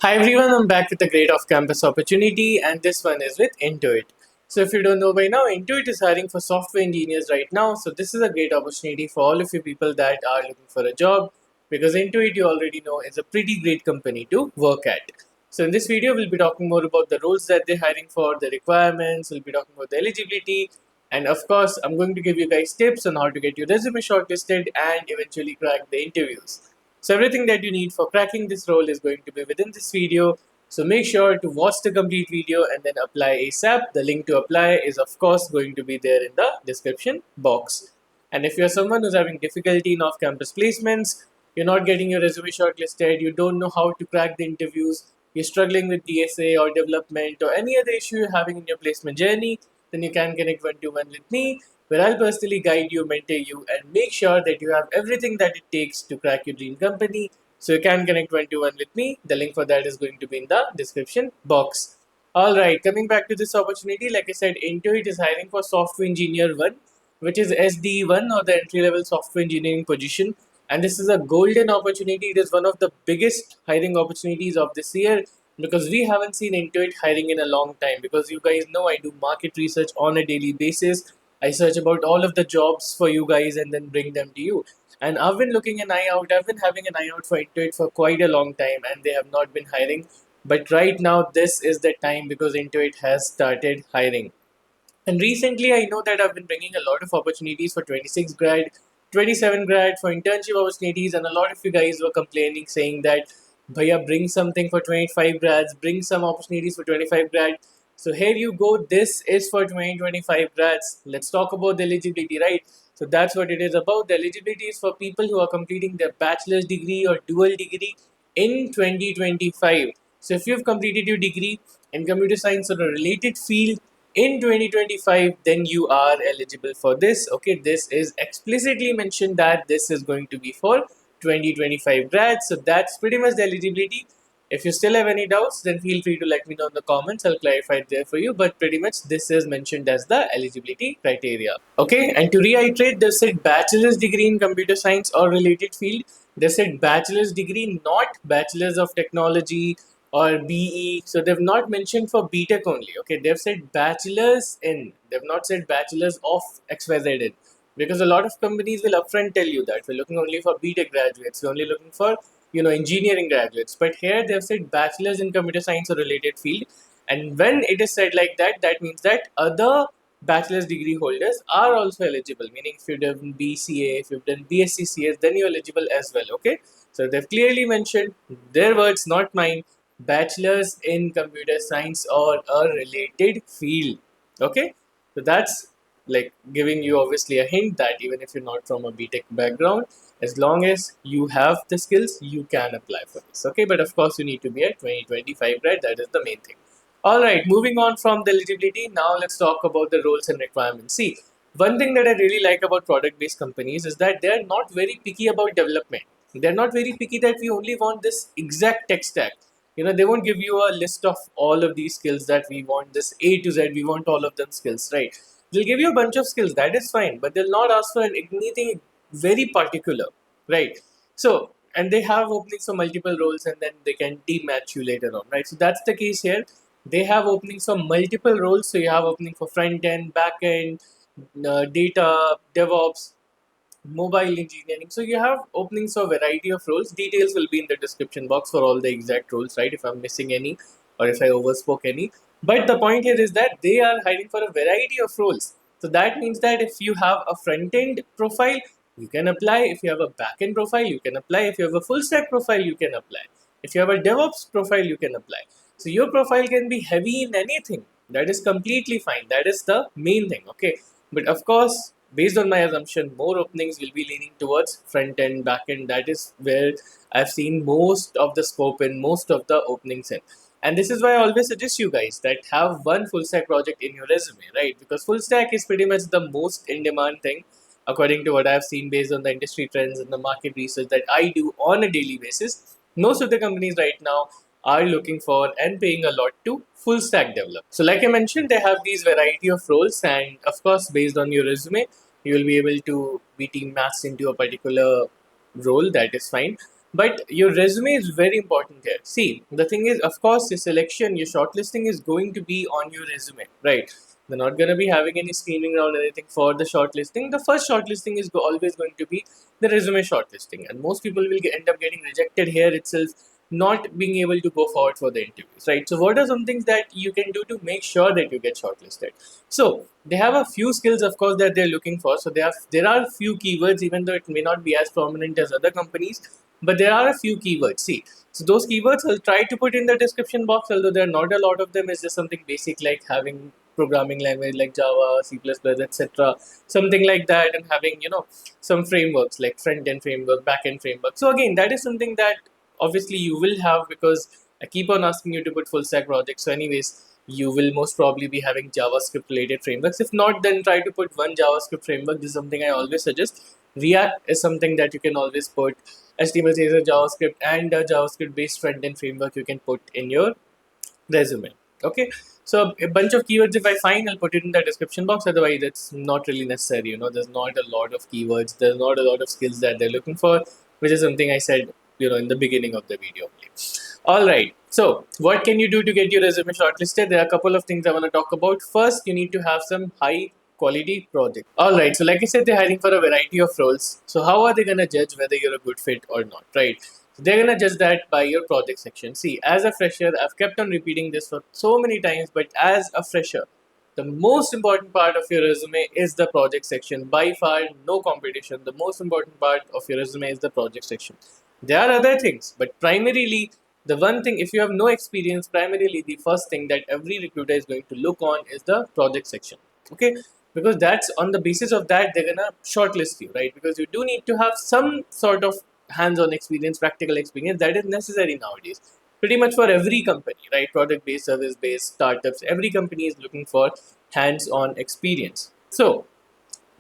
Hi everyone, I'm back with a great off-campus opportunity, and this one is with INTUIT. So if you don't know by now, INTUIT is hiring for software engineers right now. So this is a great opportunity for all of you people that are looking for a job, because INTUIT, you already know, is a pretty great company to work at. So in this video, we'll be talking more about the roles that they're hiring for, the requirements, we'll be talking about the eligibility, and of course, I'm going to give you guys tips on how to get your resume shortlisted and eventually crack the interviews. So everything that you need for cracking this role is going to be within this video. So make sure to watch the complete video and then apply ASAP. The link to apply is of course going to be there in the description box. And if you're someone who's having difficulty in off-campus placements, you're not getting your resume shortlisted, you don't know how to crack the interviews, you're struggling with DSA or development or any other issue you're having in your placement journey, then you can connect one-to-one with me, where I'll personally guide you, mentor you, and make sure that you have everything that it takes to crack your dream company. So you can connect one-to-one with me. The link for that is going to be in the description box. Alright, coming back to this opportunity, like I said, Intuit is hiring for software engineer 1, which is SDE1 or the entry level software engineering position. And this is a golden opportunity. It is one of the biggest hiring opportunities of this year because we haven't seen Intuit hiring in a long time. Because you guys know I do market research on a daily basis. I search about all of the jobs for you guys and then bring them to you. And I've been looking an eye out. I've been having an eye out for Intuit for quite a long time, and they have not been hiring. But right now, this is the time because Intuit has started hiring. And recently, I know that I've been bringing a lot of opportunities for 26 grad, 27 grad, for internship opportunities, and a lot of you guys were complaining, saying that, Bhaiya, bring something for 25 grads, bring some opportunities for 25 grad. So here you go. This is for 2025 grads. Let's talk about the eligibility, right? So that's what it is about. The eligibility is for people who are completing their bachelor's degree or dual degree in 2025. So if you've completed your degree in computer science or a related field in 2025, then you are eligible for this. Okay, this is explicitly mentioned that this is going to be for 2025 grads. So that's pretty much the eligibility. If you still have any doubts, then feel free to let me know in the comments. I'll clarify it there for you. But pretty much this is mentioned as the eligibility criteria. Okay, and to reiterate, they said bachelor's degree in computer science or related field. They said bachelor's degree, not bachelor's of technology or BE. So they've not mentioned for BTech only. Okay, they've said bachelor's in. They've not said bachelor's of XYZ in. Because a lot of companies will upfront tell you that we're looking only for BTech graduates. We're only looking for engineering graduates. But here they've said bachelor's in computer science or related field. And when it is said like that, that means that other bachelor's degree holders are also eligible. Meaning, if you've done BCA, if you've done BSc CS, then you're eligible as well. Okay, so they've clearly mentioned, their words, not mine, bachelor's in computer science or a related field. Okay, so that's like giving you obviously a hint that even if you're not from a BTech background, as long as you have the skills, you can apply for this. Okay, but of course you need to be at 2025 grad. That is the main thing. All right, moving on from the eligibility, now let's talk about the roles and requirements. See, one thing that I really like about product-based companies is that they're not very picky about development. They're not very picky that we only want this exact tech stack. They won't give you a list of all of these skills that we want, this A to Z, we want all of them skills, right? They'll give you a bunch of skills, that is fine, but they'll not ask for anything very particular, right? So, and they have openings for multiple roles and then they can dematch you later on, right? So that's the case here. They have openings for multiple roles. So you have opening for front end, back end, data, DevOps, mobile engineering. So you have openings for variety of roles. Details will be in the description box for all the exact roles, right? If I'm missing any or if I overspoke any. But the point here is that they are hiring for a variety of roles. So that means that if you have a front end profile, you can apply. If you have a back end profile, you can apply. If you have a full stack profile, you can apply. If you have a DevOps profile, you can apply. So your profile can be heavy in anything. That is completely fine. That is the main thing. Okay. But of course, based on my assumption, more openings will be leaning towards front end, back end. That is where I've seen most of the scope in, most of the openings in. And this is why I always suggest you guys that have one full stack project in your resume, right? Because full stack is pretty much the most in demand thing, according to what I've seen based on the industry trends and the market research that I do on a daily basis. Most of the companies right now are looking for and paying a lot to full stack develop. So like I mentioned, they have these variety of roles, and of course based on your resume, you will be able to be team matched into a particular role. That is fine. but your resume is very important here. See, the thing is, of course, your selection, your shortlisting is going to be on your resume, right? They're not going to be having any screening round or anything for the shortlisting. The first shortlisting is always going to be the resume shortlisting, and most people will end up getting rejected here itself, not being able to go forward for the interviews, right? So, what are some things that you can do to make sure that you get shortlisted? So, they have a few skills, of course, that they're looking for. So, there are a few keywords, even though it may not be as prominent as other companies, but there are a few keywords. See, so those keywords I'll try to put in the description box, although there are not a lot of them. It's just something basic like having programming language like Java, C++, etc. Something like that, and having some frameworks like front end framework, back end framework. So again, that is something that obviously you will have, because I keep on asking you to put full stack projects. So anyways, you will most probably be having JavaScript related frameworks. If not, then try to put one JavaScript framework. This is something I always suggest. React is something that you can always put. HTML, CSS, JavaScript, and a JavaScript based front end framework you can put in your resume. Okay, so a bunch of keywords if I find, I'll put it in the description box. Otherwise, it's not really necessary. There's not a lot of keywords, there's not a lot of skills that they're looking for, which is something I said in the beginning of the video. All right, so what can you do to get your resume shortlisted? There are a couple of things I want to talk about. First, you need to have some high quality project. All right, so like I said, they're hiring for a variety of roles. So how are they going to judge whether you're a good fit or not, right? So they're going to judge that by your project section. See, as a fresher, I've kept on repeating this for so many times, but as a fresher, the most important part of your resume is the project section. By far, no competition. The most important part of your resume is the project section. There are other things, but primarily, the one thing, if you have no experience, primarily the first thing that every recruiter is going to look on is the project section. Okay, because that's on the basis of that they're gonna shortlist you, right? Because you do need to have some sort of hands-on experience, practical experience that is necessary nowadays. Pretty much for every company, right? Product-based, service-based, startups, every company is looking for hands-on experience. So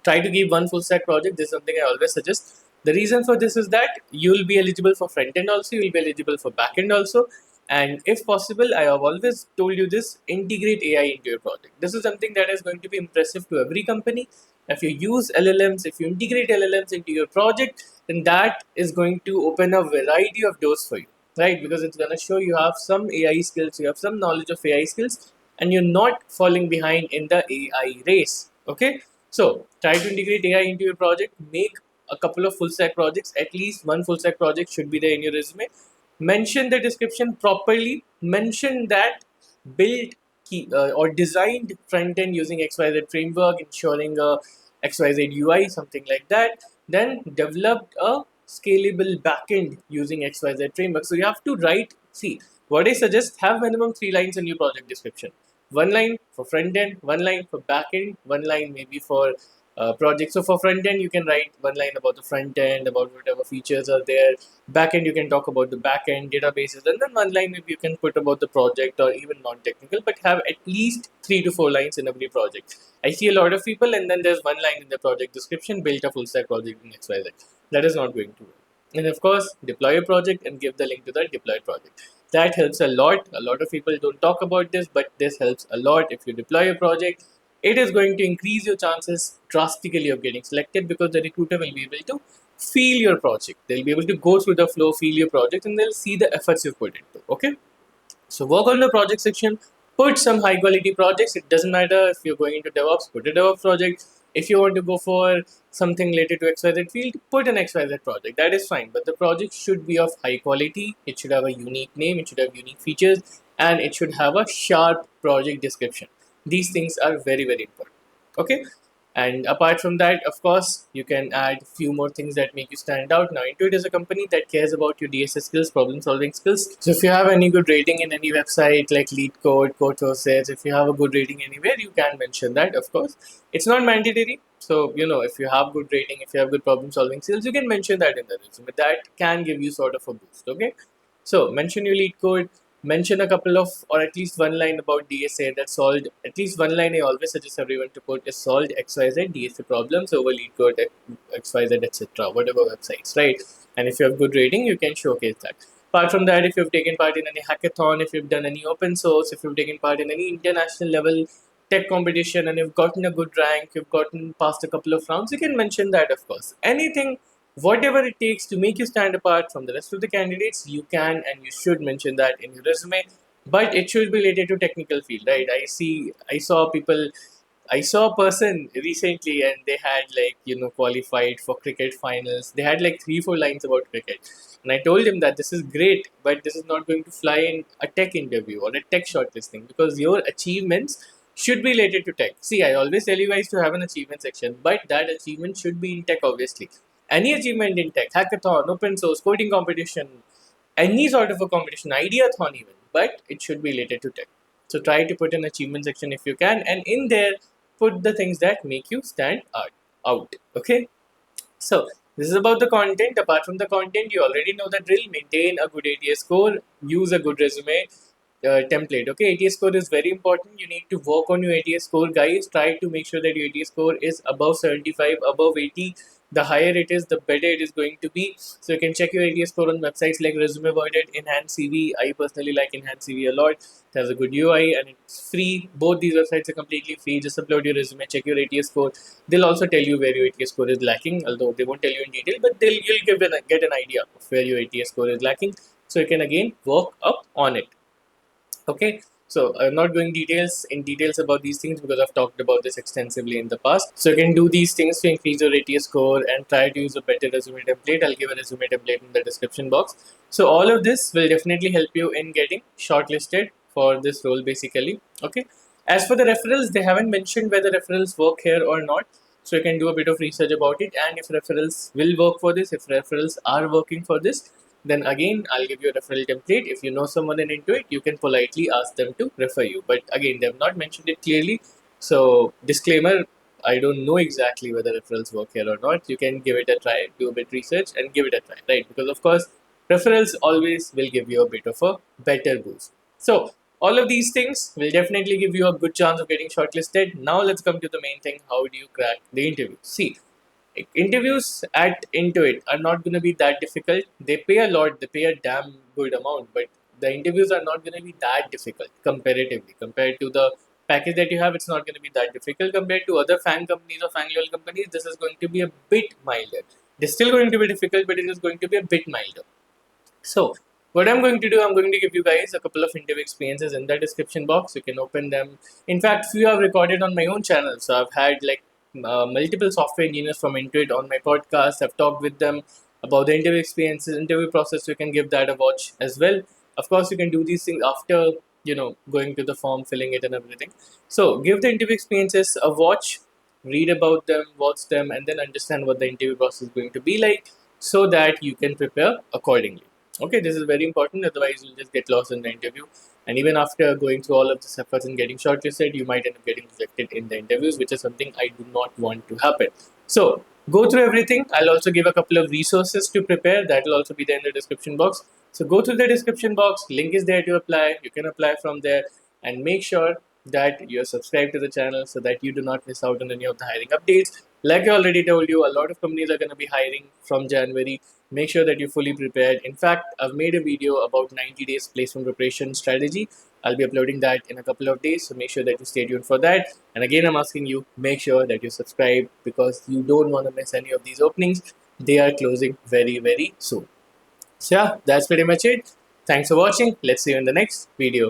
try to give one full stack project. This is something I always suggest. The reason for this is that you will be eligible for front end also, you will be eligible for back end also. And if possible, I have always told you this, integrate AI into your project. This is something that is going to be impressive to every company. If you use LLMs, if you integrate LLMs into your project, then that is going to open a variety of doors for you, right? Because it's going to show you have some AI skills, you have some knowledge of AI skills, and you're not falling behind in the AI race. Okay, so try to integrate AI into your project. Make a couple of full stack projects. At least one full stack project should be there in your resume. Mention the description properly. Mention that built or designed front end using XYZ framework, ensuring a XYZ UI, something like that. Then developed a scalable backend using XYZ framework. So you have to write. See, what I suggest, have minimum 3 lines in your project description. One line for front end, one line for back end, one line maybe for project. So for front end, you can write one line about the front end, about whatever features are there. Back end, you can talk about the back end databases, and then one line maybe you can put about the project or even non-technical, but have at least 3 to 4 lines in every project. I see a lot of people, and then there's one line in the project description, built a full stack project in XYZ. That is not going to work. And of course, deploy a project and give the link to the deployed project. That helps a lot. A lot of people don't talk about this, but this helps a lot. If you deploy a project, it is going to increase your chances drastically of getting selected, because the recruiter will be able to feel your project. They'll be able to go through the flow, feel your project, and they'll see the efforts you've put into. Okay. So work on the project section, put some high quality projects. It doesn't matter if you're going into DevOps, put a DevOps project. If you want to go for something related to XYZ field, put an XYZ project. That is fine. But the project should be of high quality. It should have a unique name. It should have unique features, and it should have a sharp project description. These things are very, very important. Okay. And apart from that, of course, you can add few more things that make you stand out. Now, Intuit is a company that cares about your DSS skills, problem solving skills. So if you have any good rating in any website like LeetCode, CodeSources, if you have a good rating anywhere, you can mention that, of course. It's not mandatory. So, if you have good rating, if you have good problem solving skills, you can mention that in the resume. That can give you sort of a boost. Okay. So mention your LeetCode, mention a couple of, or at least one line about DSA that solved, at least one line I always suggest everyone to put is solved XYZ DSA problems over LeetCode, XYZ, etc. Whatever websites, right? And if you have good rating, you can showcase that. Apart from that, if you've taken part in any hackathon, if you've done any open source, if you've taken part in any international level tech competition and you've gotten a good rank, you've gotten past a couple of rounds, you can mention that, of course. Anything whatever it takes to make you stand apart from the rest of the candidates, you can and you should mention that in your resume. But it should be related to technical field, right? I saw a person recently and they had like, qualified for cricket finals. They had like 3-4 lines about cricket. And I told him that this is great, but this is not going to fly in a tech interview or a tech shortlisting because your achievements should be related to tech. See, I always tell you guys to have an achievement section, but that achievement should be in tech, obviously. Any achievement in tech, hackathon, open source, coding competition, any sort of a competition, ideathon even, but it should be related to tech. So try to put an achievement section if you can, and in there, put the things that make you stand out. Okay. So this is about the content. Apart from the content, you already know the drill. Maintain a good ATS score. Use a good resume template. Okay, ATS score is very important. You need to work on your ATS score, guys. Try to make sure that your ATS score is above 75, above 80. The higher it is, the better it is going to be. So you can check your ATS score on websites like Resume Wordet, Enhance CV. I personally like Enhance CV a lot. It has a good UI and it's free. Both these websites are completely free. Just upload your resume, check your ATS score. They'll also tell you where your ATS score is lacking, although they won't tell you in detail, but you'll get an idea of where your ATS score is lacking. So you can again work up on it. Okay, so I'm not going details about these things because I've talked about this extensively in the past. So you can do these things to increase your ATS score and try to use a better resume template. I'll give a resume template in the description box. So all of this will definitely help you in getting shortlisted for this role basically. Okay. As for the referrals, they haven't mentioned whether referrals work here or not. So you can do a bit of research about it, and if referrals will work for this, if referrals are working for this, then again I'll give you a referral template. If you know someone in Intuit, you can politely ask them to refer you. But again, they have not mentioned it clearly. So disclaimer, I don't know exactly whether referrals work here or not. You can give it a try, do a bit research and give it a try, right? Because of course, referrals always will give you a bit of a better boost. So all of these things will definitely give you a good chance of getting shortlisted. Now let's come to the main thing. How do you crack the interview? See, interviews at Intuit are not going to be that difficult. They pay a lot, they pay a damn good amount, but the interviews are not going to be that difficult comparatively. Compared to the package that you have, it's not going to be that difficult. Compared to other fan companies or fan level companies, this is going to be a bit milder. It's still going to be difficult, but it is going to be a bit milder. So what I'm going to do, I'm going to give you guys a couple of interview experiences in the description box. You can open them. In fact, few I've recorded on my own channel. So I've had like multiple software engineers from Intuit on my podcast. I've talked with them about the interview experiences, interview process. You can give that a watch as well. Of course, you can do these things after going to the form, filling it, and everything. So give the interview experiences a watch, read about them, watch them, and then understand what the interview process is going to be like, so that you can prepare accordingly. Okay, this is very important, otherwise you'll just get lost in the interview. And even after going through all of this efforts and getting shortlisted, you might end up getting rejected in the interviews, which is something I do not want to happen. So go through everything. I'll also give a couple of resources to prepare. That will also be there in the description box. So go through the description box, link is there to apply. You can apply from there, and make sure that you're subscribed to the channel so that you do not miss out on any of the hiring updates. Like I already told you, a lot of companies are going to be hiring from January. Make sure that you're fully prepared. In fact, I've made a video about 90 days placement preparation strategy. I'll be uploading that in a couple of days, so make sure that you stay tuned for that. And again, I'm asking you, make sure that you subscribe because you don't want to miss any of these openings. They are closing very, very soon. So yeah, that's pretty much it. Thanks for watching. Let's see you in the next video.